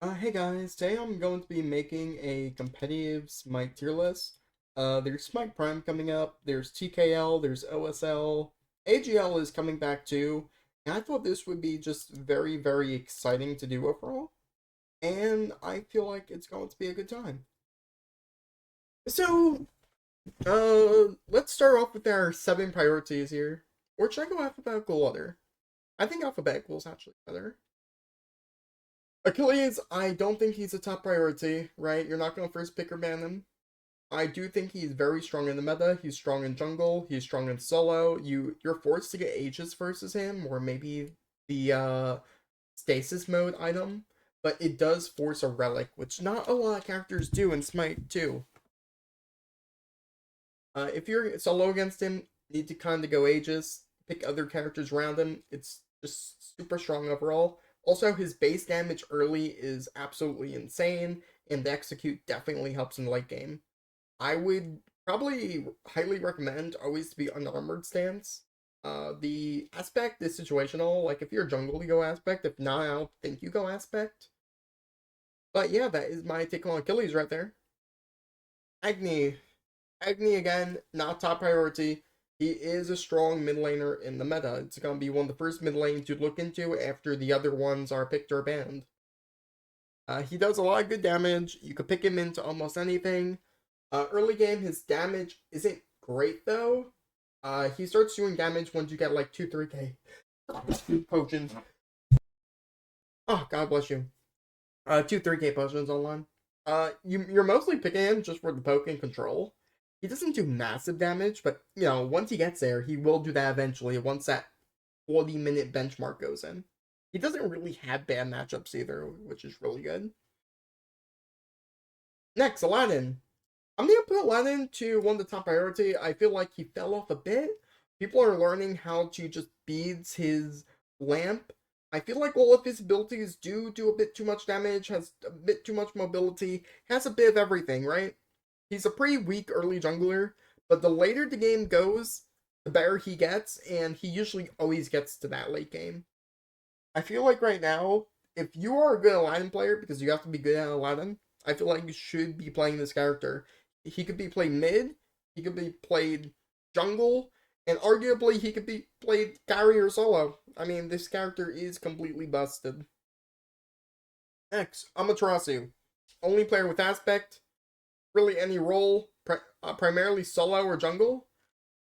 Hey guys, today I'm going to be making a competitive Smite tier list. There's Smite Prime coming up, there's TKL, there's OSL, AGL is coming back too, and I thought this would be just very, very exciting to do overall, and I feel like it's going to be a good time. So, let's start off with our 7 priorities here. Or should I go alphabetical order? I think alphabetical is actually better. Achilles, I don't think he's a top priority, right? You're not going to first pick or ban him. I do think he's very strong in the meta. He's strong in jungle. He's strong in solo. You're forced to get Aegis versus him, or maybe the stasis mode item, but it does force a relic, which not a lot of characters do in Smite 2. If you're solo against him, you need to kind of go Aegis, pick other characters around him. It's just super strong overall. Also, his base damage early is absolutely insane, and the execute definitely helps in late game. I would probably highly recommend always to be unarmored stance. The aspect is situational. Like if you're a jungle, you go aspect. If not, I don't think you go aspect. But yeah, that is my take on Achilles right there. Agni. Agni again, not top priority. He is a strong mid laner in the meta. It's gonna be one of the first mid lanes you'd look into after the other ones are picked or banned. He does a lot of good damage. You could pick him into almost anything. Early game, his damage isn't great though. He starts doing damage once you get like 2-3k potions. Oh, God bless you. 2-3k potions online. You're mostly picking him just for the poke and control. He doesn't do massive damage, but once he gets there, he will do that eventually. Once that 40-minute benchmark goes in, he doesn't really have bad matchups either, which is really good. Next, Aladdin. I'm gonna put Aladdin to one of the top priority. I feel like he fell off a bit. People are learning how to just beads his lamp. I feel like all of his abilities do a bit too much damage, has a bit too much mobility, has a bit of everything, right? He's a pretty weak early jungler, but the later the game goes, the better he gets, and he usually always gets to that late game. I feel like right now, if you are a good Aladdin player, because you have to be good at Aladdin, I feel like you should be playing this character. He could be played mid, he could be played jungle, and arguably he could be played carry or solo. I mean, this character is completely busted. Next, Amaterasu. Only player with aspect, really any role, primarily solo or jungle.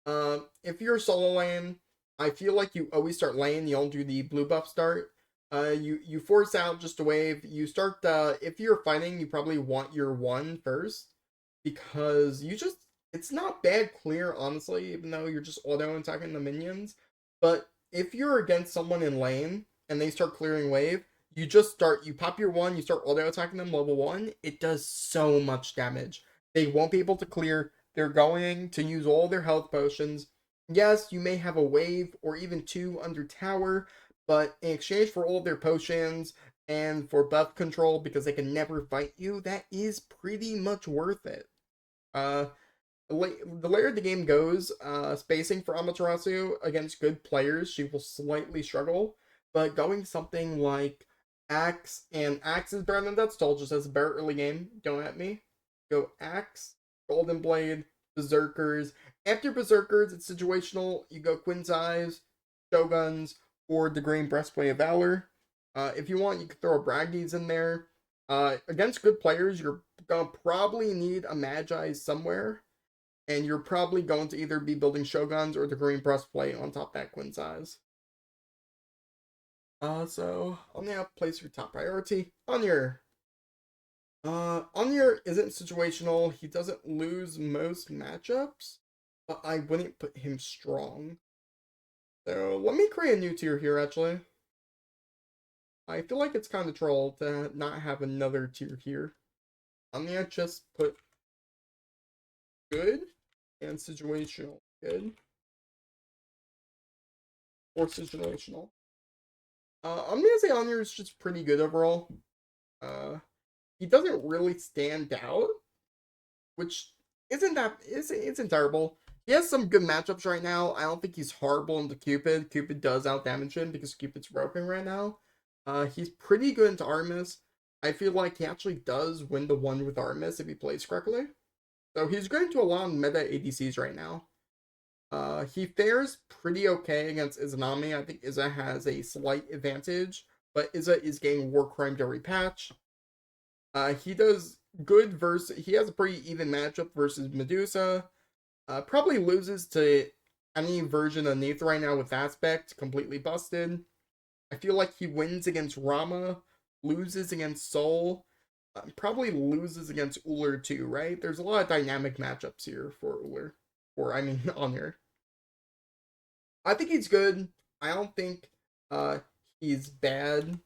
If you're solo lane, I feel like you always start lane. You don't do the blue buff start. You force out just a wave. You start. If you're fighting, you probably want your one first because you just. It's not bad clear, honestly, even though you're just auto attacking the minions. But if you're against someone in lane and they start clearing wave, you just start. You pop your one. You start auto attacking them level 1. It does so much damage. They won't be able to clear. They're going to use all their health potions. Yes, you may have a wave or even 2 under tower, but in exchange for all of their potions and for buff control, because they can never fight you, that is pretty much worth it. Uh, the later the game goes, spacing for Amaterasu against good players, she will slightly struggle, but going something like Axe, and Axe is better than Death's Toll, just as a better early game. Don't at me. Go Axe, Golden Blade, Berserkers. After Berserkers, it's situational. You go Quinn's Eyes, Shoguns, or the Green Breastplate of Valor. If you want, you could throw a Braggies in there. Against good players, you're gonna probably need a Magi somewhere, and you're probably going to either be building Shoguns or the Green Breastplate on top of that Quinn's Eyes. So I'll now place your top priority on your Onier isn't situational. He doesn't lose most matchups, but I wouldn't put him strong. So let me create a new tier here, actually. I feel like it's kind of troll to not have another tier here. I'm gonna just put good and situational. Good or situational. I'm gonna say Onier is just pretty good overall. Uh, he doesn't really stand out, which isn't terrible. He has some good matchups right now. I don't think he's horrible into Cupid. Cupid does out damage him because Cupid's broken right now. He's pretty good into Artemis. I feel like he actually does win the one with Artemis if he plays correctly. So he's going to a lot of meta ADCs right now. He fares pretty okay against Izanami. I think Iza has a slight advantage, but Iza is getting war crimed every patch. He does good versus. He has a pretty even matchup versus Medusa. Probably loses to any version of Neith right now with Aspect, completely busted. I feel like he wins against Rama, loses against Soul, probably loses against Uller too, right? There's a lot of dynamic matchups here for Uller. Or, I mean, Honor. I think he's good. I don't think uh, he's bad.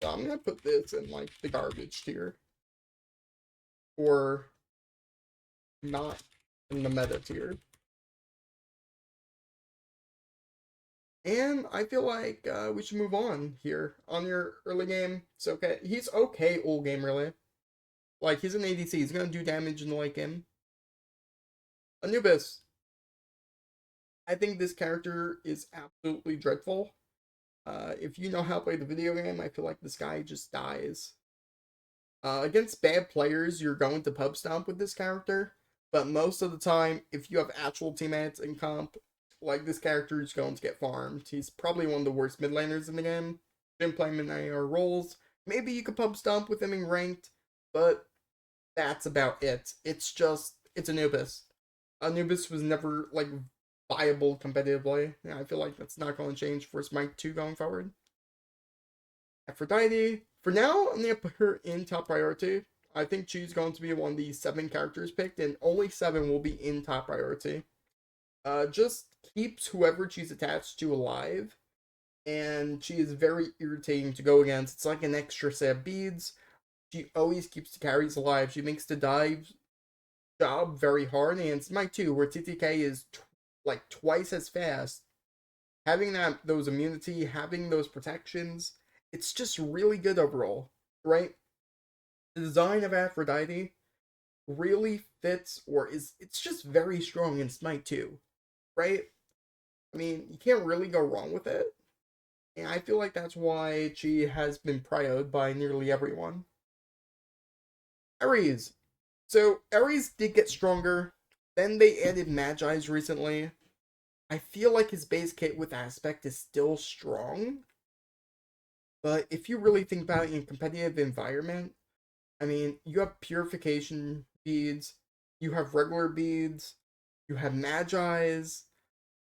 So I'm gonna put this in like the garbage tier. Or not in the meta tier. And I feel like we should move on here. On your early game, it's okay. He's okay old game, really. Like, he's an ADC. He's going to do damage in the late game. Anubis. I think this character is absolutely dreadful. If you know how to play the video game, I feel like this guy just dies. Against bad players, you're going to pub stomp with this character. But most of the time, if you have actual teammates in comp, like, this character is going to get farmed. He's probably one of the worst mid laners in the game. Didn't play him in any other roles. Maybe you could pub stomp with him in ranked, but that's about it. It's Anubis. Anubis was never, like, viable competitively. Yeah, I feel like that's not going to change for Smite 2 going forward. Aphrodite, for now, I'm going to put her in top priority. I think she's going to be one of the 7 characters picked, and only 7 will be in top priority. Just keeps whoever she's attached to alive, and she is very irritating to go against. It's like an extra set of beads. She always keeps the carries alive. She makes the dive job very hard, and it's Smite 2, where TTK is like twice as fast. Having those immunity, having those protections, it's just really good overall, right? The design of Aphrodite really fits, or it's just very strong in Smite 2, right? I mean, you can't really go wrong with it. And I feel like that's why she has been prioed by nearly everyone. Ares. So Ares did get stronger. Then they added Magi's recently. I feel like his base kit with Aspect is still strong. But if you really think about it in a competitive environment, I mean, you have purification beads, you have regular beads, you have Magi's,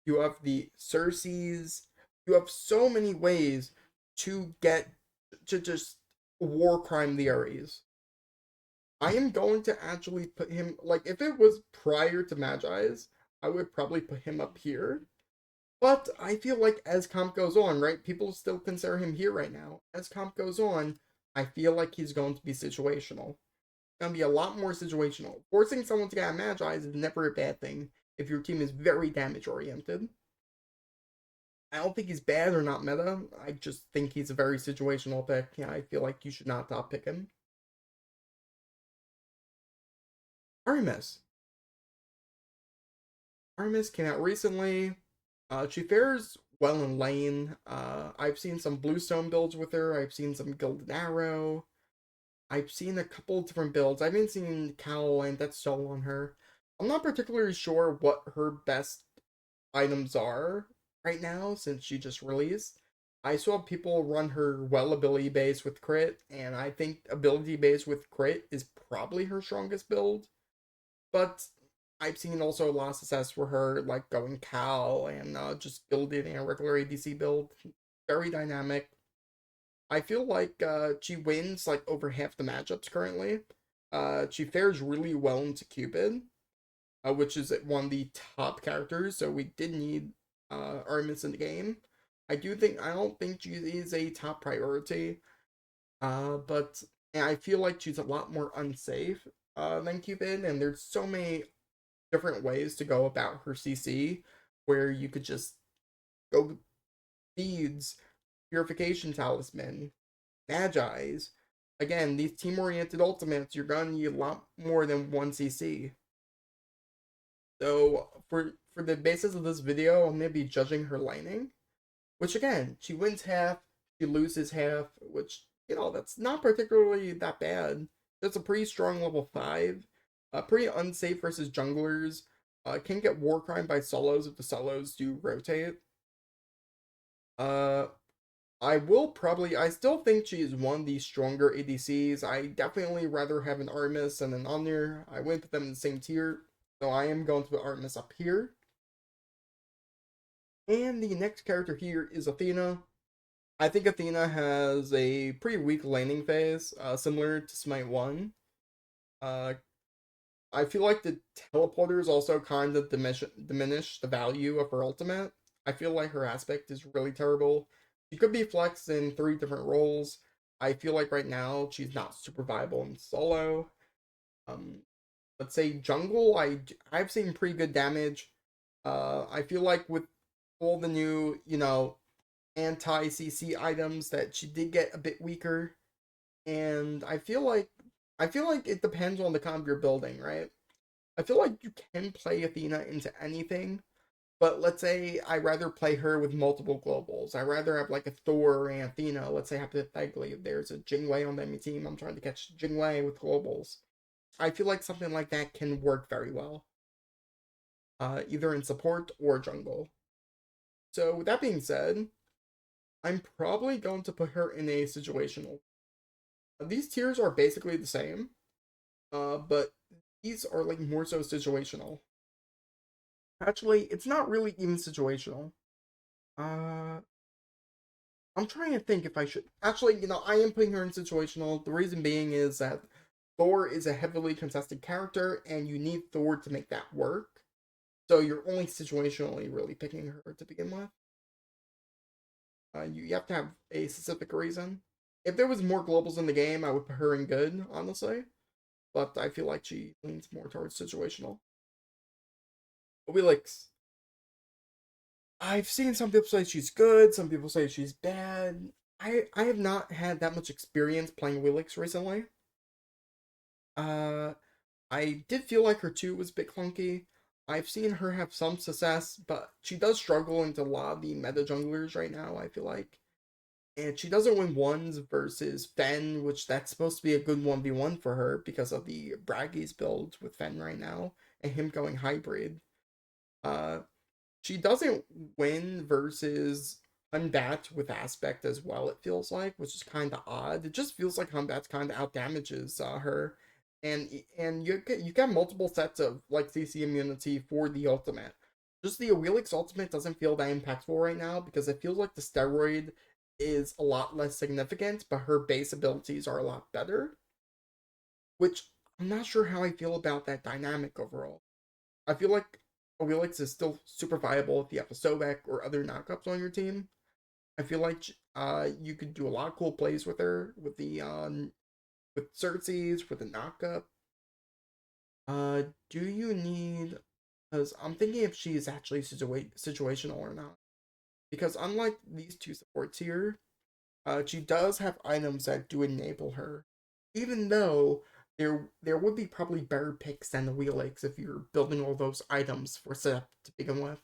you have the Circes, you have so many ways to get to just war crime the Ares. I am going to actually put him, like, if it was prior to Magi's, I would probably put him up here. But I feel like as comp goes on, right, people still consider him here right now. As comp goes on, I feel like he's going to be situational. Going to be a lot more situational. Forcing someone to get Magi's is never a bad thing if your team is very damage oriented. I don't think he's bad or not meta. I just think he's a very situational pick. Yeah, I feel like you should not top pick him. Artemis. Artemis came out recently. She fares well in lane. I've seen some Bluestone builds with her. I've seen some Golden Arrow. I've seen a couple different builds. I haven't seen Cowl, and that's still on her. I'm not particularly sure what her best items are right now since she just released. I saw people run her well ability base with crit, and I think ability base with crit is probably her strongest build. But I've seen also a lot of success for her, like going Cal and just building a regular ADC build. Very dynamic. I feel like she wins like over half the matchups currently. She fares really well into Cupid, which is one of the top characters, so we did need Artemis in the game. I don't think she is a top priority, but I feel like she's a lot more unsafe than Cupid, and there's so many different ways to go about her CC where you could just go beads, purification talisman, magi's. Again, these team oriented ultimates, you're gonna need a lot more than one CC. So for the basis of this video, I'm gonna be judging her laning, which again, she wins half, she loses half, which that's not particularly that bad. That's a pretty strong level 5. Pretty unsafe versus junglers. Can get war crime by solos if the solos do rotate. Uh, I still think she is one of the stronger ADCs. I definitely rather have an Artemis and an Omnir. I wouldn't put them in the same tier, so I am going to put Artemis up here. And the next character here is Athena. I think Athena has a pretty weak laning phase, similar to Smite 1. Uh, I feel like the teleporters also kind of diminish the value of her ultimate. I feel like her aspect is really terrible. She could be flexed in 3 different roles. I feel like right now she's not super viable in solo. Um, let's say jungle, I've seen pretty good damage. I feel like with all the new, anti CC items that she did get a bit weaker, and I feel like it depends on the comp you're building, right? I feel like you can play Athena into anything, but let's say I rather play her with multiple globals. I rather have like a Thor and Athena. Let's say hypothetically, if there's a Jingwei on the enemy team, I'm trying to catch Jingwei with globals. I feel like something like that can work very well, either in support or jungle. So with that being said, I'm probably going to put her in a situational. These tiers are basically the same, but these are like more so situational. Actually, it's not really even situational. Uh, I'm trying to think if I should. Actually, I am putting her in situational. The reason being is that Thor is a heavily contested character, and you need Thor to make that work. So you're only situationally really picking her to begin with. You have to have a specific reason. If there was more globals in the game, I would put her in good, honestly. But I feel like she leans more towards situational. Obelix. I've seen some people say she's good, some people say she's bad. I have not had that much experience playing Wilix recently. Uh, I did feel like her 2 was a bit clunky. I've seen her have some success, but she does struggle into a lot of the meta junglers right now, I feel like. And she doesn't win ones versus Fen, which that's supposed to be a good 1v1 for her because of the Braggies build with Fen right now and him going hybrid. Uh, she doesn't win versus Unbat with Aspect as well, it feels like, which is kind of odd. It just feels like Unbat's kind of outdamages her. And you get multiple sets of like CC immunity for the ultimate. Just the Awilix ultimate doesn't feel that impactful right now because it feels like the steroid is a lot less significant, but her base abilities are a lot better. Which I'm not sure how I feel about that dynamic overall. I feel like Olyx is still super viable if you have a Sobek or other knockups on your team. I feel like you could do a lot of cool plays with her with the with Xerxes with the knockup. Do you need? Because I'm thinking if she is actually situational or not. Because unlike these 2 supports here, she does have items that do enable her. Even though there would be probably better picks than the Wheelix if you're building all those items for setup to begin with.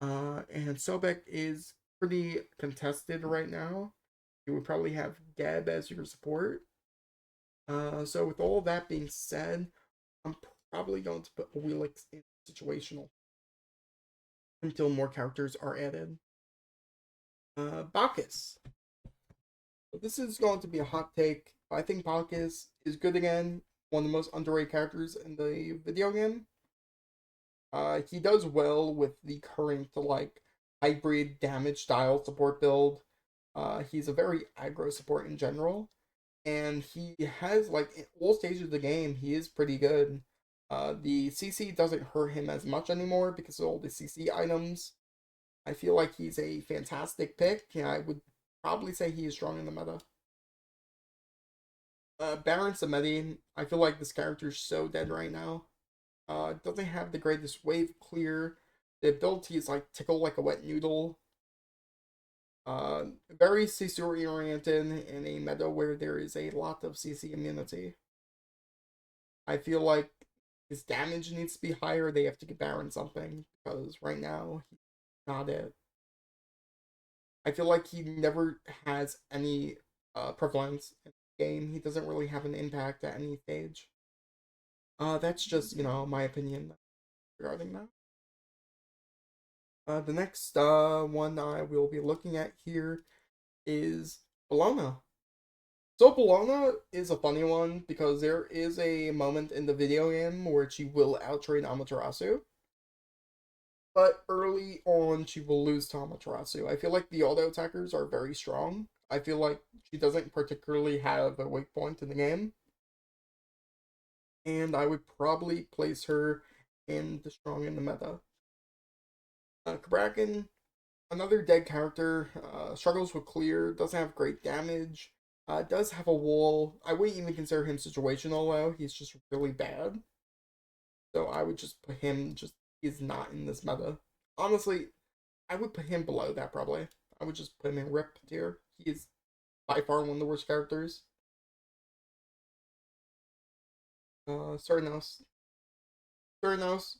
And Sobek is pretty contested right now. You would probably have Geb as your support. So with all that being said, I'm probably going to put Wheelix in situational until more characters are added. Bacchus. This is going to be a hot take. I think Bacchus is good again. One of the most underrated characters in the video game. He does well with the current like hybrid damage style support build. He's a very aggro support in general, and he has like in all stages of the game he is pretty good. The CC doesn't hurt him as much anymore because of all the CC items. I feel like he's a fantastic pick. Yeah, I would probably say he is strong in the meta. Baron Samedi, I feel like this character is so dead right now. Doesn't have the greatest wave clear. The ability is like tickle like a wet noodle. Very CC oriented in a meta where there is a lot of CC immunity. I feel like his damage needs to be higher. They have to get Baron something because right now he's not it. I feel like he never has any prevalence in the game. He doesn't really have an impact at any stage. That's just, my opinion regarding that. The next one I will be looking at here is Bologna. So Bologna is a funny one because there is a moment in the video game where she will outtrain Amaterasu, but early on she will lose to Amaterasu. I feel like the auto attackers are very strong. I feel like she doesn't particularly have a weak point in the game, and I would probably place her in the strong in the meta. Kabrakin, another dead character, struggles with clear, doesn't have great damage, does have a wall. I wouldn't even consider him situational though, he's just really bad. So I would just put him, he's not in this meta. Honestly, I would put him below that probably. I would just put him in RIP tier. He is by far one of the worst characters. Cernos. Cernos.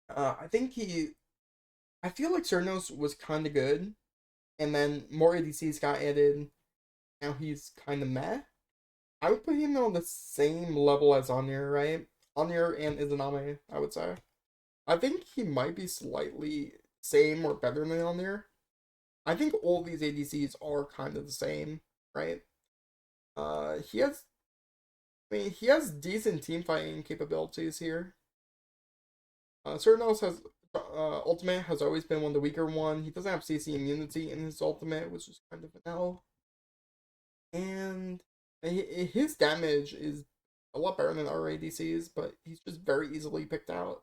I think I feel like Cernos was kind of good, and then more ADCs got added. Now he's kind of meh. I would put him on the same level as Anir, right? Anir and Izanami, I would say. I think he might be slightly same or better than Anir. I think all these ADCs are kind of the same, right? He has, he has decent team fighting capabilities here. Cernos has ultimate has always been one of the weaker one. He doesn't have CC immunity in his ultimate, which is kind of an L. And his damage is a lot better than our ADCs, but he's just very easily picked out.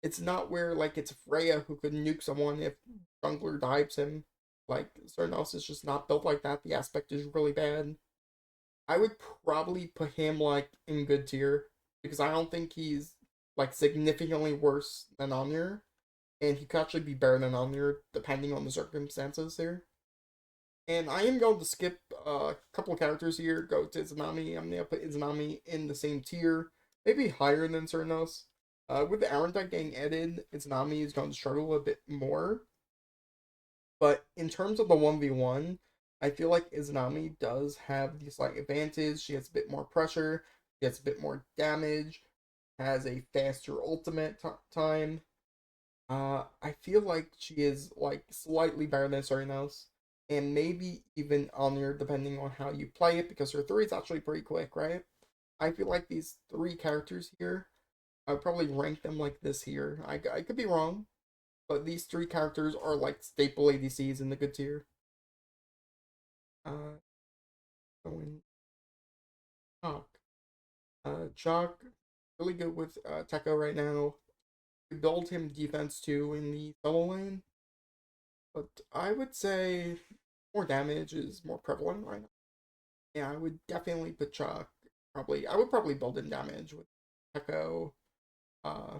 It's not where like it's Freya who could nuke someone if jungler dives him. Like Cernos is just not built like that. The aspect is really bad. I would probably put him like in good tier because I don't think he's like significantly worse than Amir, and he could actually be better than Amir depending on the circumstances here. And I am going to skip a couple of characters here, go to Izanami. I'm going to put Izanami in the same tier, maybe higher than Cernos. With the Aaron deck getting added, Izanami is going to struggle a bit more. But in terms of the 1v1, I feel like Izanami does have the slight advantage. She has a bit more pressure, she has a bit more damage, has a faster ultimate time. I feel like she is like slightly better than Cernos, and maybe even Onir depending on how you play it, because her 3 is actually pretty quick, right? I feel like these 3 characters here, I would probably rank them like this here. I could be wrong, but these 3 characters are like staple ADCs in the good tier. Uh, going Chalk. Chalk, really good with Tekko right now. We build him defense too in the solo lane, but I would say more damage is more prevalent right now. Yeah, I would definitely put Chalk. I would probably build in damage with Tekko, uh,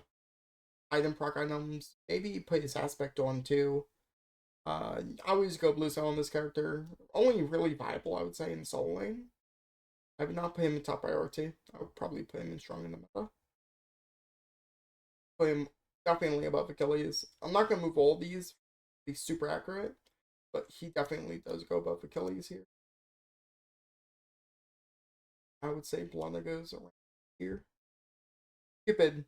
item proc items. Maybe put his aspect on too. I always go blue cell on this character. Only really viable, I would say, in solo lane. I would not put him in top priority. I would probably put him in strong in the meta. Put him definitely above Achilles. I'm not gonna move all these, be super accurate, but he definitely does go above Achilles here. I would say Blana goes around here. Cupid.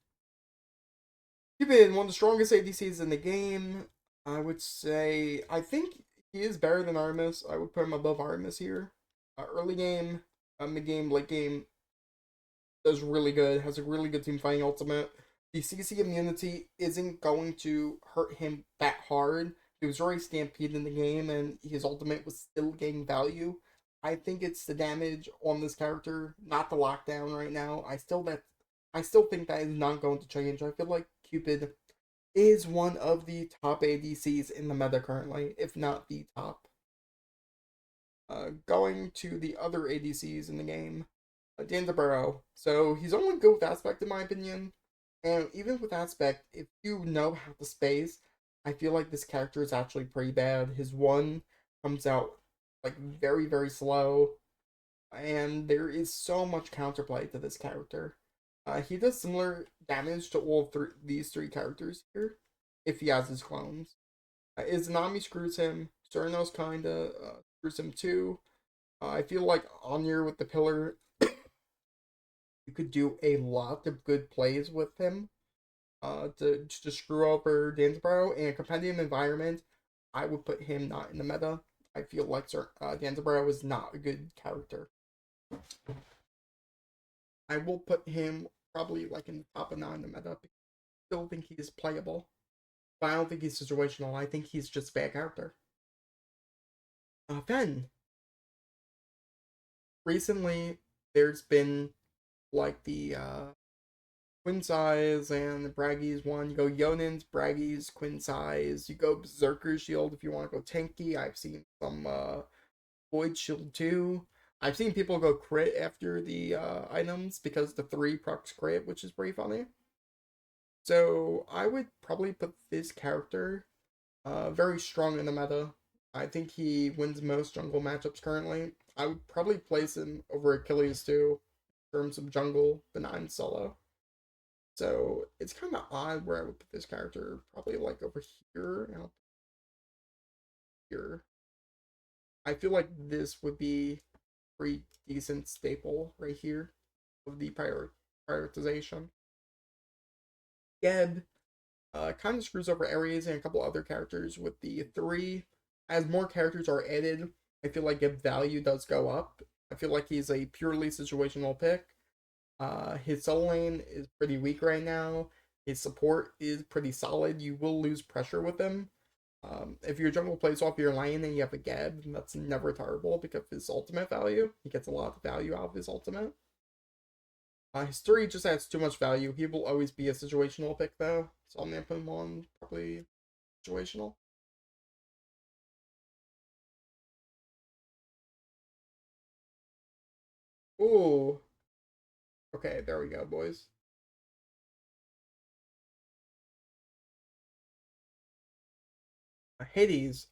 Cupid, one of the strongest ADCs in the game. I would say, I think he is better than Artemis. I would put him above Artemis here. Early game, mid game, late game, does really good. Has a really good team fighting ultimate. The CC immunity isn't going to hurt him that hard. He was already stampeded in the game, and his ultimate was still getting value. I think it's the damage on this character, not the lockdown right now. I still think that is not going to change. I feel like Cupid is one of the top ADCs in the meta currently, if not the top. Going to the other ADCs in the game, Danzaburo. So he's only good with Aspect in my opinion. And even with Aspect, if you know how to space, I feel like this character is actually pretty bad. His one comes out like very, very slow. And there is so much counterplay to this character. He does similar damage to all these 3 characters here, if he has his clones. Izanami screws him. Cernos kinda screws him too. I feel like on here with the pillar, you could do a lot of good plays with him. To screw over Danzebro in a competitive environment, I would put him not in the meta. I feel like Danzebro is not a good character. I will put him probably like in the top of 9 in the meta. I still think he's playable, but I don't think he's situational. I think he's just a bad character. Then recently there's been like the Quinn size and the Braggies one. You go Yonins, Braggies, Quinn size. You go Berserker Shield if you want to go tanky. I've seen some Void Shield too. I've seen people go crit after the items because the 3 procs crit, which is pretty funny. So I would probably put this character very strong in the meta. I think he wins most jungle matchups currently. I would probably place him over Achilles too, in terms of jungle, but not in solo. So it's kind of odd where I would put this character. Probably like over here and here. I feel like this would be a pretty decent staple right here of the prioritization. Geb kind of screws over Ares and a couple other characters with the 3. As more characters are added, I feel like Geb value does go up. I feel like he's a purely situational pick. His solo lane is pretty weak right now. His support is pretty solid. You will lose pressure with him. If your jungle plays off your lane and you have a Geb, that's never terrible because of his ultimate value. He gets a lot of value out of his ultimate. His 3 just has too much value. He will always be a situational pick though, so I'm gonna put him on probably situational. Ooh. Okay, there we go, boys. Hades.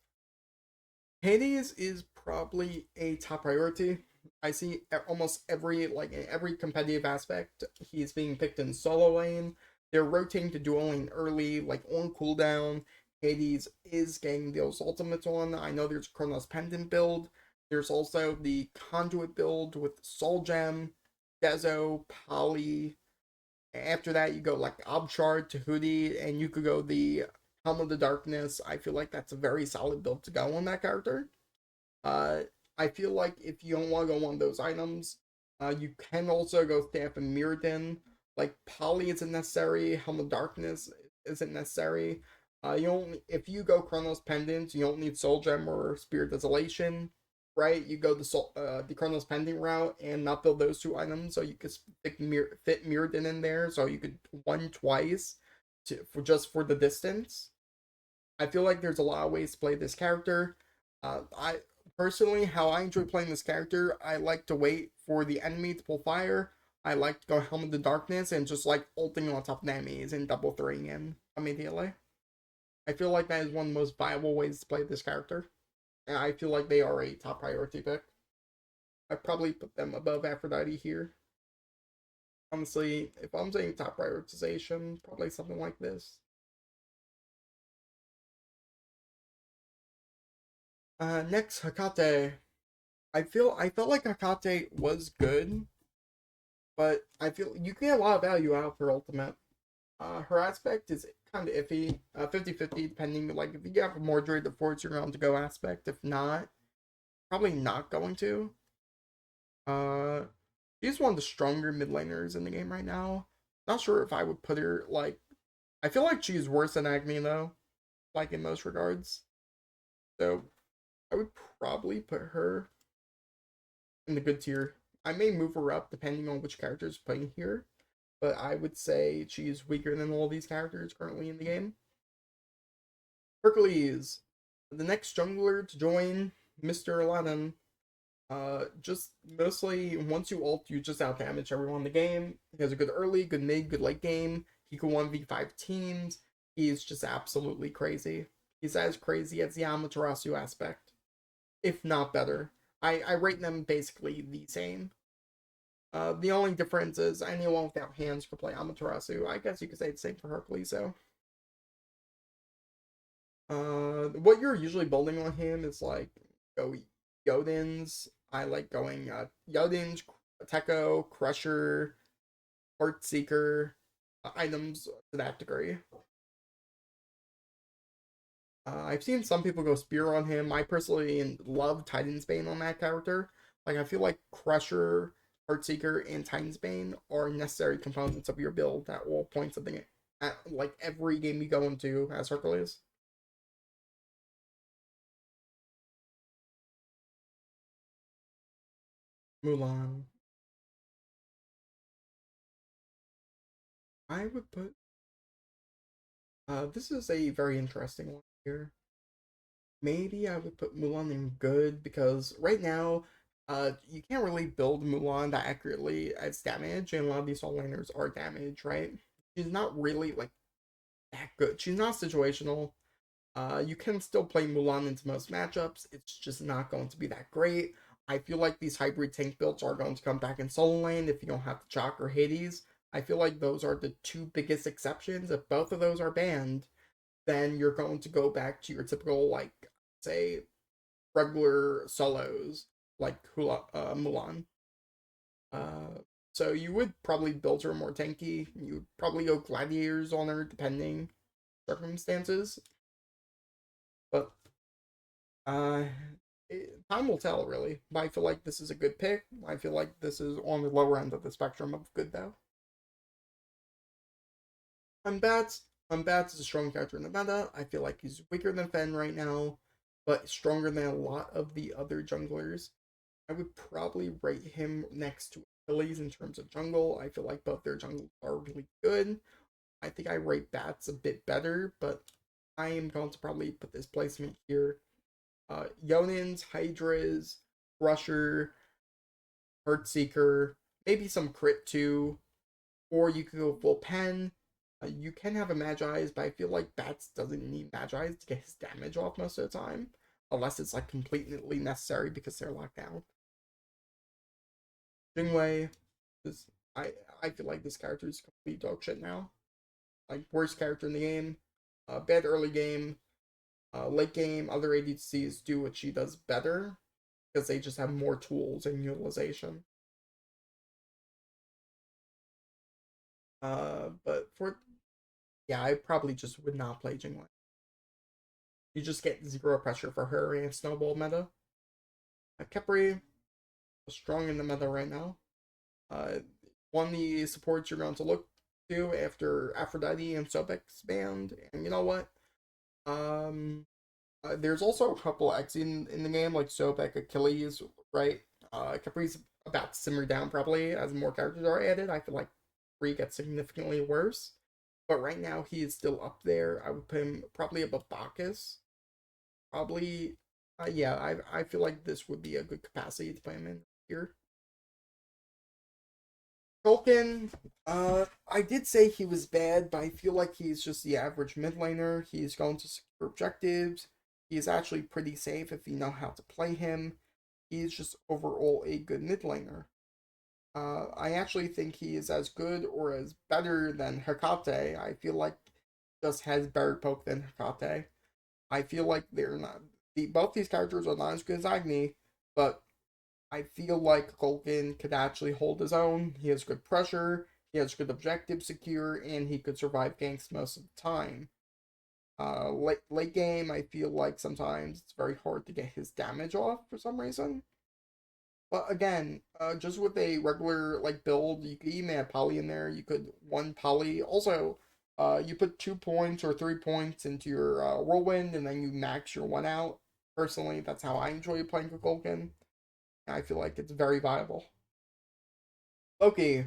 Hades is probably a top priority. I see almost every like in every competitive aspect he's being picked in solo lane. They're rotating to dual lane early, like on cooldown. Hades is getting those ultimates on. I know there's Chronos Pendant build. There's also the Conduit build with Soul Gem, Dezo, Poly. After that, you go like Obshard to Hoodie, and you could go the Helm of the Darkness. I feel like that's a very solid build to go on that character. Uh, I feel like if you don't want to go on those items, you can also go Staff and Mirrodin. Like Poly isn't necessary, Helm of Darkness isn't necessary. You don't if you go Chronos Pendant, you don't need Soul Gem or Spirit Desolation, right? You go the Chronos Pendant route and not build those 2 items, so you could fit Mirrodin in there, so you could one twice for just for the distance. I feel like there's a lot of ways to play this character. I personally, how I enjoy playing this character, I like to wait for the enemy to pull fire. I like to go Helm of the Darkness and just like ulting on top of enemies and double throwing in immediately. I feel like that is one of the most viable ways to play this character. And I feel like they are a top priority pick. I probably put them above Aphrodite here. Honestly, if I'm saying top prioritization, probably something like this. Next, Hakate. I felt like Hakate was good, but I feel you can get a lot of value out of her ultimate. Her aspect is kind of iffy, 50-50 depending. Like if you have a Mordred, the force you're going to go aspect. If not, probably not going to. Uh, she's one of the stronger mid laners in the game right now. Not sure if I would put her like. I feel like she's worse than Agni though, like in most regards. So I would probably put her in the good tier. I may move her up depending on which character is playing here, but I would say she's weaker than all these characters currently in the game. Hercules, the next jungler to join Mr. Aladdin. Just mostly once you ult, you just out damage everyone in the game. He has a good early, good mid, good late game. He can 1v5 teams. He's just absolutely crazy. He's as crazy as the Amaterasu aspect, if not better. I rate them basically the same. The only difference is anyone without hands could play Amaterasu. I guess you could say the same for Hercules, though. What you're usually building on him is like go Yodins. I like going Yodin's, Teko, Crusher, Heartseeker, items to that degree. I've seen some people go Spear on him. I personally love Titan's Bane on that character. Like, I feel like Crusher, Heartseeker, and Titan's Bane are necessary components of your build that will point something at, like, every game you go into as Hercules. Mulan. I would put. This is a very interesting one here. Maybe I would put Mulan in good because right now, you can't really build Mulan that accurately as damage, and a lot of these soul laners are damage, right? She's not really like that good. She's not situational. You can still play Mulan into most matchups. It's just not going to be that great. I feel like these hybrid tank builds are going to come back in solo lane if you don't have the Chalk or Hades. I feel like those are the two biggest exceptions. If both of those are banned, then you're going to go back to your typical, like, say, regular solos, like Mulan. Uh, so you would probably build her more tanky. You would probably go gladiators on her, depending circumstances. But uh, time will tell, really. But I feel like this is a good pick. I feel like this is on the lower end of the spectrum of good, though. Unbats. Unbats is a strong character in the meta. I feel like he's weaker than Fen right now, but stronger than a lot of the other junglers. I would probably rate him next to Achilles in terms of jungle. I feel like both their jungles are really good. I think I rate Bats a bit better, but I am going to probably put this placement here. Yonins, Hydras, Rusher, Heartseeker, maybe some crit too, or you could go full pen. You can have a Magi's, but I feel like Bats doesn't need Magi's to get his damage off most of the time, unless it's like completely necessary because they're locked down. Jingwei is I feel like this character is complete dog shit now. Like worst character in the game. Bad early game. Late game, other ADCs do what she does better because they just have more tools and utilization. But for yeah, I probably just would not play Jingwei. You just get zero pressure for her and snowball meta. Kepri strong in the meta right now. Uh, One of the supports you're going to look to after Aphrodite and Sobek's banned. And you know what? There's also a couple X in the game, like Sobek, Achilles, right? Capri's about to simmer down probably as more characters are added. I feel like 3 gets significantly worse. But right now he is still up there. I would put him probably above Bacchus. Probably yeah, I feel like this would be a good capacity to play him in here. Tolkien, I did say he was bad, but I feel like he's just the average mid laner. He's going to secure objectives. He's actually pretty safe if you know how to play him. He's just overall a good mid laner. I actually think he is as good or as better than Hecate. I feel like just has better poke than Hecate. I feel like they're not. Both these characters are not as good as Agni, but I feel like Colkin could actually hold his own. He has good pressure, he has good objective secure, and he could survive ganks most of the time. Late game, I feel like sometimes it's very hard to get his damage off for some reason. But again, just with a regular like build, you could even add poly in there. You could one poly. Also, you put 2 points or 3 points into your whirlwind, and then you max your one out. Personally, that's how I enjoy playing Kukulkan. I feel like it's very viable. Loki,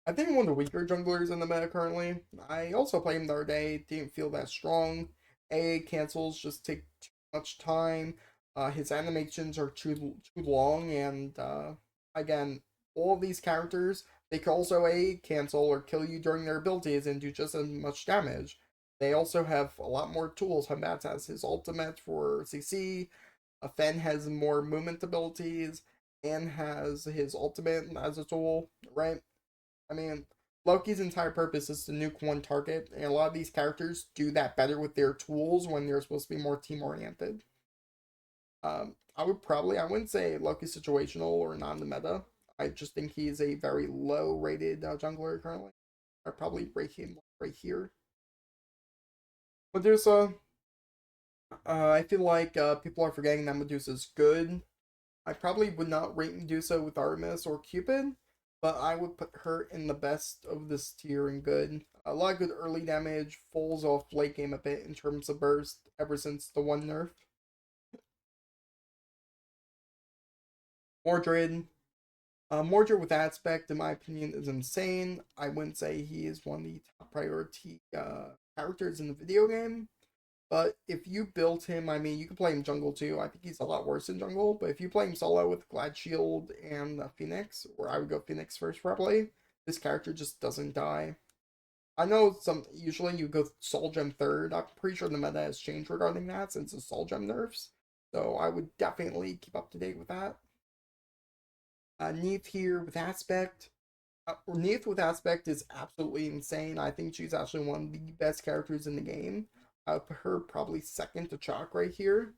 I think one of the weaker junglers in the meta currently. I also played him the other day, didn't feel that strong. A cancels just take too much time. His animations are too long, and again, all of these characters they can also A cancel or kill you during their abilities and do just as much damage. They also have a lot more tools. Hambat has his ultimate for CC. Fen has more movement abilities and has his ultimate as a tool, right? I mean, Loki's entire purpose is to nuke one target, and a lot of these characters do that better with their tools when they're supposed to be more team oriented. I wouldn't say Loki situational or not in the meta. I just think he's a very low rated jungler currently. I'd probably rate him right here. Medusa, I feel like people are forgetting that Medusa's good. I probably would not rate Medusa with Artemis or Cupid, but I would put her in the best of this tier in good. A lot of good early damage, falls off late game a bit in terms of burst ever since the one nerf. Mordred. Mordred with aspect, in my opinion, is insane. I wouldn't say he is one of the top priority characters in the video game. But if you build him, I mean, you can play him jungle too. I think he's a lot worse in jungle. But if you play him solo with Glad Shield and Phoenix, or I would go Phoenix first probably, this character just doesn't die. I know usually you go Soul Gem third. I'm pretty sure the meta has changed regarding that since the Soul Gem nerfs. So I would definitely keep up to date with that. Neith here with aspect. Neith with aspect is absolutely insane. I think she's actually one of the best characters in the game. I would put her probably second to Chalk right here.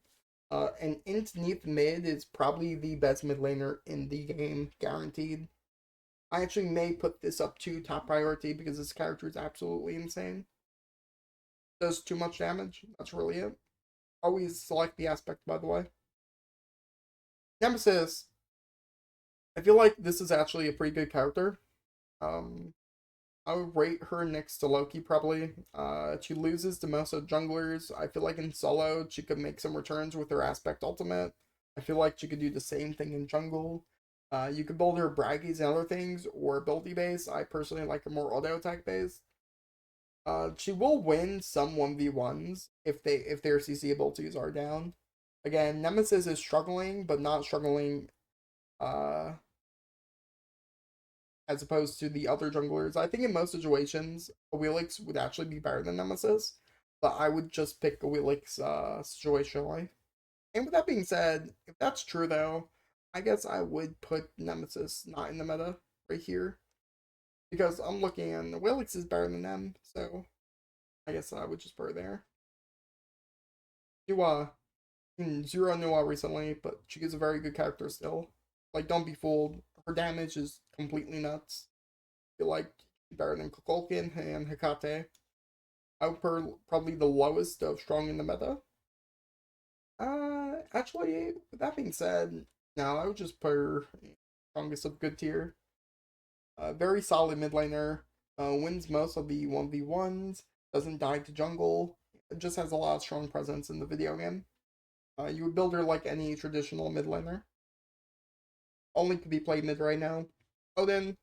And into Neith mid is probably the best mid laner in the game, guaranteed. I actually may put this up to top priority because this character is absolutely insane. Does too much damage. That's really it. Always select the aspect, by the way. Nemesis. I feel like this is actually a pretty good character. I would rate her next to Loki probably. She loses to most of junglers. I feel like in solo she could make some returns with her aspect ultimate. I feel like she could do the same thing in jungle. You could build her braggies and other things, or ability base. I personally like her more auto attack base. She will win some 1v1s if their CC abilities are down. Again, Nemesis is struggling, but not struggling uh as opposed to the other junglers. I think in most situations, Awilix would actually be better than Nemesis, but I would just pick Awilix situationally. And with that being said, if that's true though, I guess I would put Nemesis not in the meta right here. Because I'm looking and Awilix is better than them, so I guess I would just put her there. Dua, Zero Nua recently, but she is a very good character still. Like, don't be fooled. Her damage is completely nuts. Feel like better than Kukulkan and Hecate. I would probably the lowest of strong in the meta. Actually, with that being said, no, I would just put her strongest of good tier. Very solid mid laner. Wins most of the 1v1s. Doesn't die to jungle. It just has a lot of strong presence in the video game. You would build her like any traditional mid laner. Only could be played mid right now. Odin,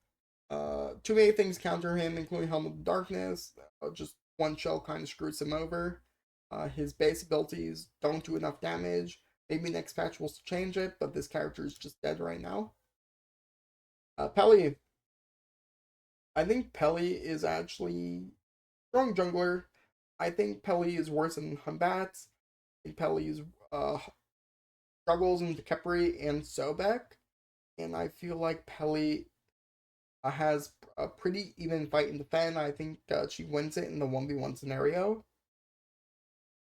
too many things counter him, including Helm of Darkness. Just one shell kind of screws him over. His base abilities don't do enough damage. Maybe next patch will change it, but this character is just dead right now. Pelly. I think Pelly is actually strong jungler. I think Pelly is worse than Humbats. I think Pelly's struggles into Kepri and Sobek. And I feel like Pelly has a pretty even fight in the Fen. I think she wins it in the 1v1 scenario.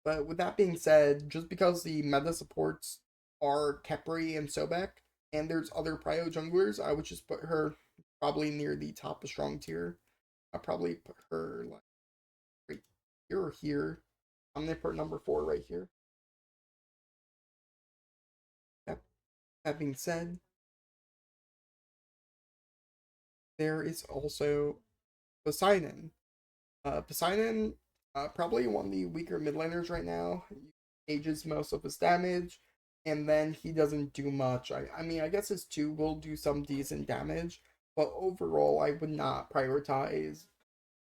But with that being said, just because the meta supports are Kepri and Sobek, and there's other prio junglers, I would just put her probably near the top of strong tier. I'll probably put her like right here or here. I'm gonna put number 4 right here. That being said, there is also Poseidon. Poseidon, probably one of the weaker mid laners right now. He ages most of his damage, and then he doesn't do much. I mean, I guess his 2 will do some decent damage, but overall, I would not prioritize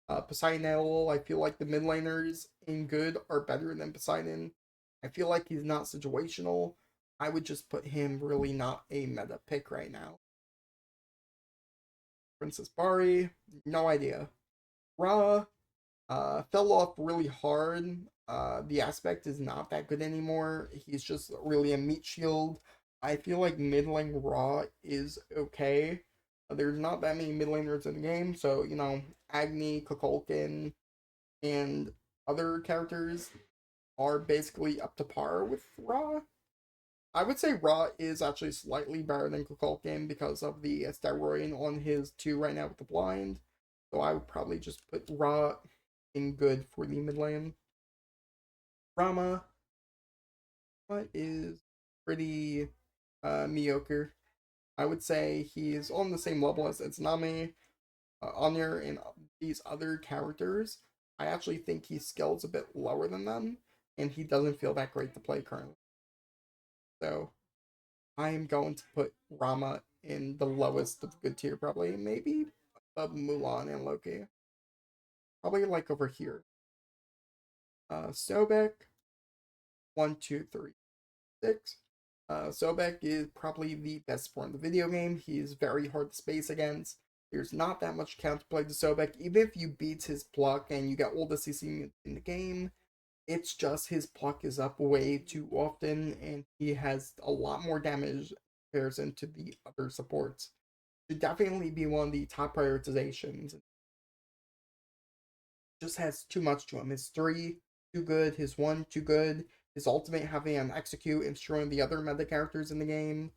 Poseidon. I feel like the mid laners in good are better than Poseidon. I feel like he's not situational. I would just put him really not a meta pick right now. Princess Bari, no idea. Ra, fell off really hard. The aspect is not that good anymore. He's just really a meat shield. I feel like mid lane Raw is okay. There's not that many mid laners in the game, so you know Agni, Kukulkan, and other characters are basically up to par with Raw. I would say Ra is actually slightly better than Kukulkan because of the steroid on his 2 right now with the blind. So I would probably just put Ra in good for the mid lane. Rama, what is pretty mediocre. I would say he's on the same level as Itsunami, Anya, and these other characters. I actually think his skills a bit lower than them, and he doesn't feel that great to play currently. So I am going to put Rama in the lowest of good tier, probably maybe above Mulan and Loki, probably like over here. Sobek, 1, 2, 3, 6. Sobek is probably the best support in the video game. He's very hard to space against. There's not that much counterplay to Sobek. Even if you beat his pluck and you get all the CC in the game, it's just his pluck is up way too often, and he has a lot more damage in comparison to the other supports. Should definitely be one of the top prioritizations. Just has too much to him. His 3, too good. His 1, too good. His ultimate having an execute and destroying the other meta characters in the game.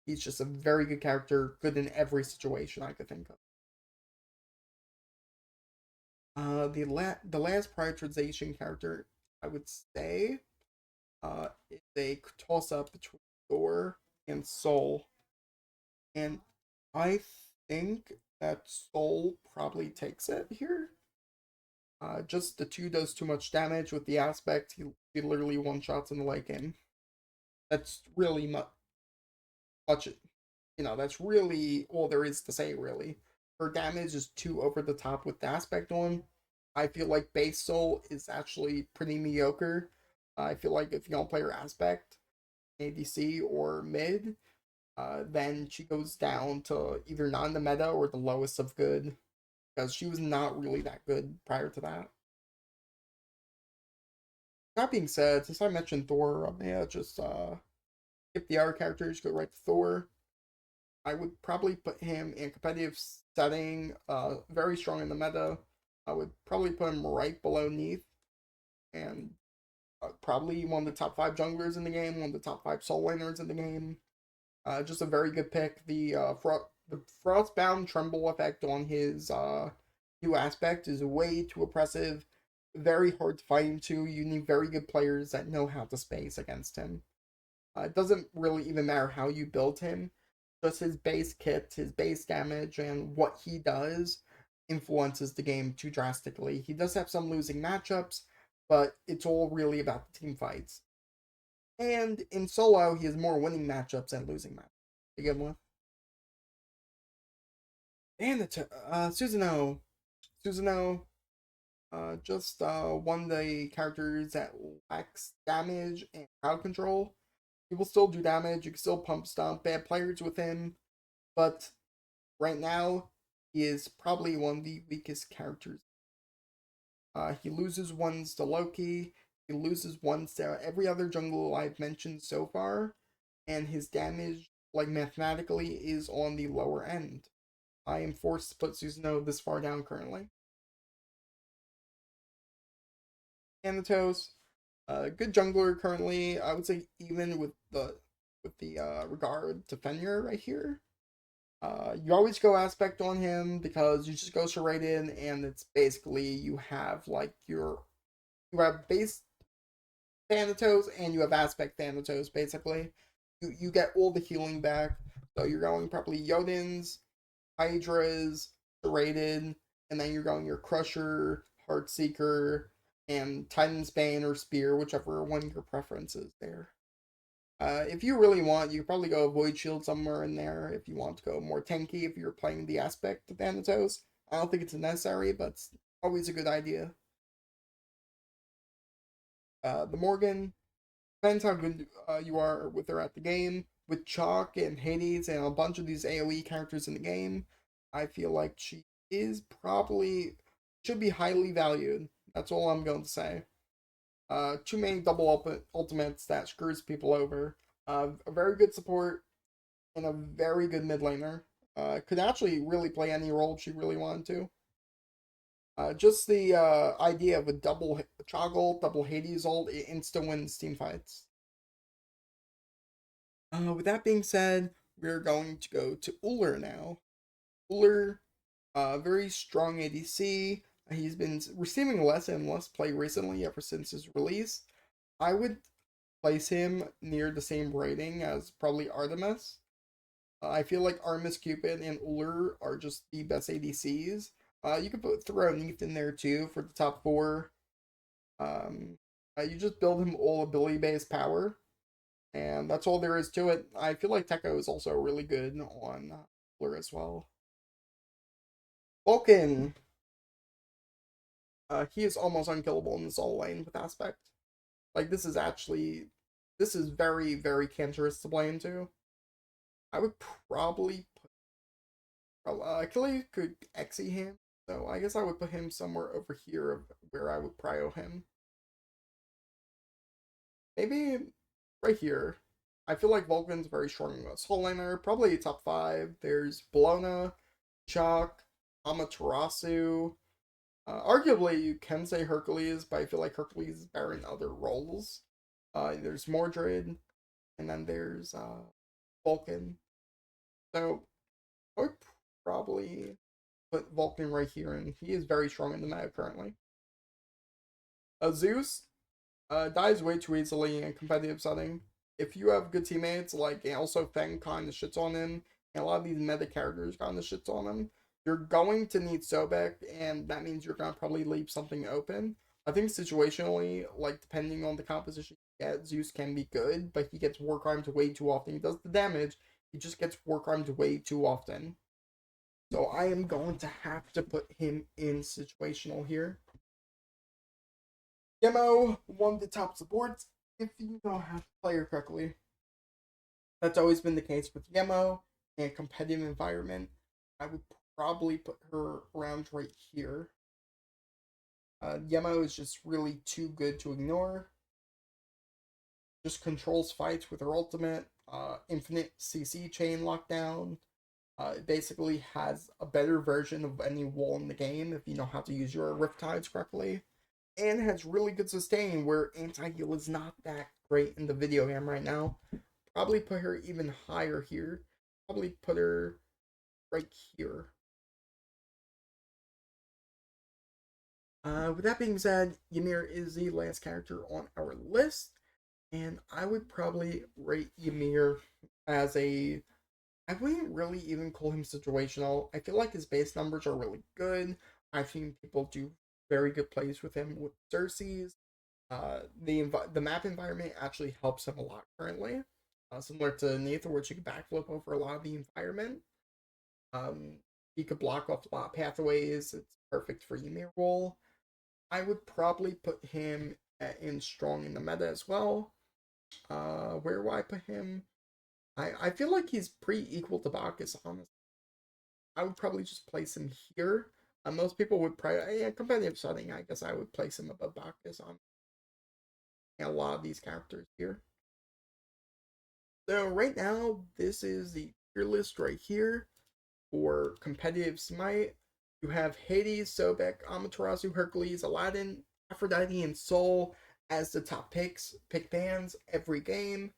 He's just a very good character, good in every situation I could think of. The last prioritization character I would say is a toss up between Thor and Soul, and I think that Soul probably takes it here. Just the 2 does too much damage with the aspect. He literally one shots in the late game. That's really much. That's really all there is to say. Really, her damage is too over the top with the aspect on. I feel like base soul is actually pretty mediocre. I feel like if you don't play her aspect, ADC or mid, then she goes down to either not in the meta or the lowest of good because she was not really that good prior to that. That being said, since I mentioned Thor, I may just skip the other characters, go right to Thor. I would probably put him in competitive setting, very strong in the meta. I would probably put him right below Neith, and probably one of the top 5 junglers in the game, one of the top 5 soul laners in the game. Just a very good pick. The Frostbound Tremble effect on his new aspect is way too oppressive. Very hard to fight into. You need very good players that know how to space against him. It doesn't really even matter how you build him. Just his base kit, his base damage, and what he does influences the game too drastically. He does have some losing matchups, but it's all really about the team fights. And in solo, he has more winning matchups than losing matchups. To begin with. And Susanoo. Susanoo, just one of the characters that lacks damage and crowd control. He will still do damage. You can still pump stomp bad players with him, but right now he is probably one of the weakest characters. He loses ones to Loki. He loses ones to every other jungle I've mentioned so far, and his damage, like mathematically, is on the lower end. I am forced to put Susanoo this far down currently. Thanatos, good jungler currently. I would say even with the regard to Fenrir right here. You always go aspect on him because you just go straight in, and it's basically you have like you have base Thanatos and you have aspect Thanatos basically. You get all the healing back, so you're going probably Jotuns, Hydras, Serrated, and then you're going your Crusher, Heartseeker, and Titan's Bane or Spear, whichever one your preference is there. If you really want, you could probably go Void Shield somewhere in there if you want to go more tanky if you're playing the aspect of Thanatos. I don't think it's necessary, but it's always a good idea. The Morgan, depends how good you are with her at the game. With Chalk and Hades and a bunch of these AoE characters in the game, I feel like she is probably should be highly valued. That's all I'm going to say. Too many double ultimates that screws people over. A very good support and a very good mid laner. Could actually really play any role if she really wanted to. Just the idea of a double Choggle, double Hades ult, it insta wins team fights. With that being said, we're going to go to Uller now. Uller, very strong ADC. He's been receiving less and less play recently ever since his release. I would place him near the same rating as probably Artemis. I feel like Artemis, Cupid, and Uller are just the best ADCs. You could throw Neith in there too for the top four. Um, you just build him all ability based power, and that's all there is to it. I feel like Tekko is also really good on Uller as well. Vulcan, he is almost unkillable in the solo lane with Aspect. Like this is very very cancerous to play into. I would probably Achilles could Xe him, so I guess I would put him somewhere over here where I would prio him. Maybe right here. I feel like Vulcan's very strong soul laner, probably top 5. There's Bologna, Chalk, Amaterasu. Arguably, you can say Hercules, but I feel like Hercules is better in other roles. There's Mordred, and then there's Vulcan. So I would probably put Vulcan right here, and he is very strong in the meta currently. Zeus dies way too easily in a competitive setting. If you have good teammates, like also Feng kind of shits on him, and a lot of these meta characters kind of shits on him, you're going to need Sobek, and that means you're gonna probably leave something open. I think situationally, like depending on the composition you get, Zeus can be good, but he gets war crimed way too often. He does the damage, he just gets war crimed way too often. So I am going to have to put him in situational here. Demo, one of the top supports if you know how to play her correctly. That's always been the case with Yemo in a competitive environment. I would probably put her around right here. Yemo is just really too good to ignore. Just controls fights with her ultimate, infinite CC chain lockdown. It basically has a better version of any wall in the game if you know how to use your Riptides correctly. And has really good sustain where anti-heal is not that great in the video game right now. Probably put her even higher here. Probably put her right here. With that being said, Ymir is the last character on our list, and I would probably rate Ymir as a. I wouldn't really even call him situational. I feel like his base numbers are really good. I've seen people do very good plays with him with Xerxes. The map environment actually helps him a lot currently, similar to Nathan, which you can backflip over a lot of the environment. Um, he could block off a lot of pathways. It's perfect for Ymir role. I would probably put him in strong in the meta as well. Where will I put him? I feel like he's pretty equal to Bacchus, honestly. I would probably just place him here. Most people would probably, yeah, competitive setting, I guess I would place him above Bacchus on a lot of these characters here. So right now, this is the tier list right here for competitive Smite. You have Hades, Sobek, Amaterasu, Hercules, Aladdin, Aphrodite, and Soul as the top picks. Pick bans every game.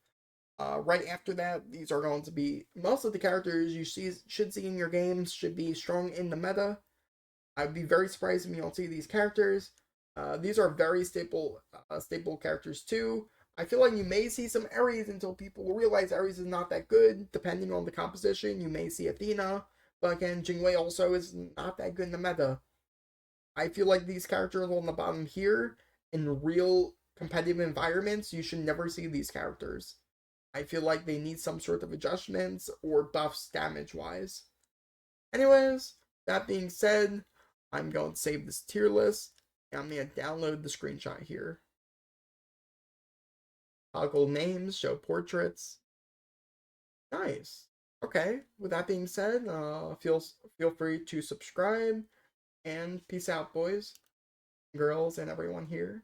Right after that, these are going to be most of the characters you should see in your games should be strong in the meta. I'd be very surprised if you don't see these characters. These are very staple characters too. I feel like you may see some Ares until people realize Ares is not that good. Depending on the composition, you may see Athena, but again, Jingwei also is not that good in the meta. I feel like these characters on the bottom here, in real competitive environments, you should never see these characters. I feel like they need some sort of adjustments or buffs damage wise. Anyways, that being said, I'm going to save this tier list, and I'm going to download the screenshot here. Toggle names, show portraits. Nice. Okay, with that being said, feel free to subscribe, and peace out, boys, girls, and everyone here.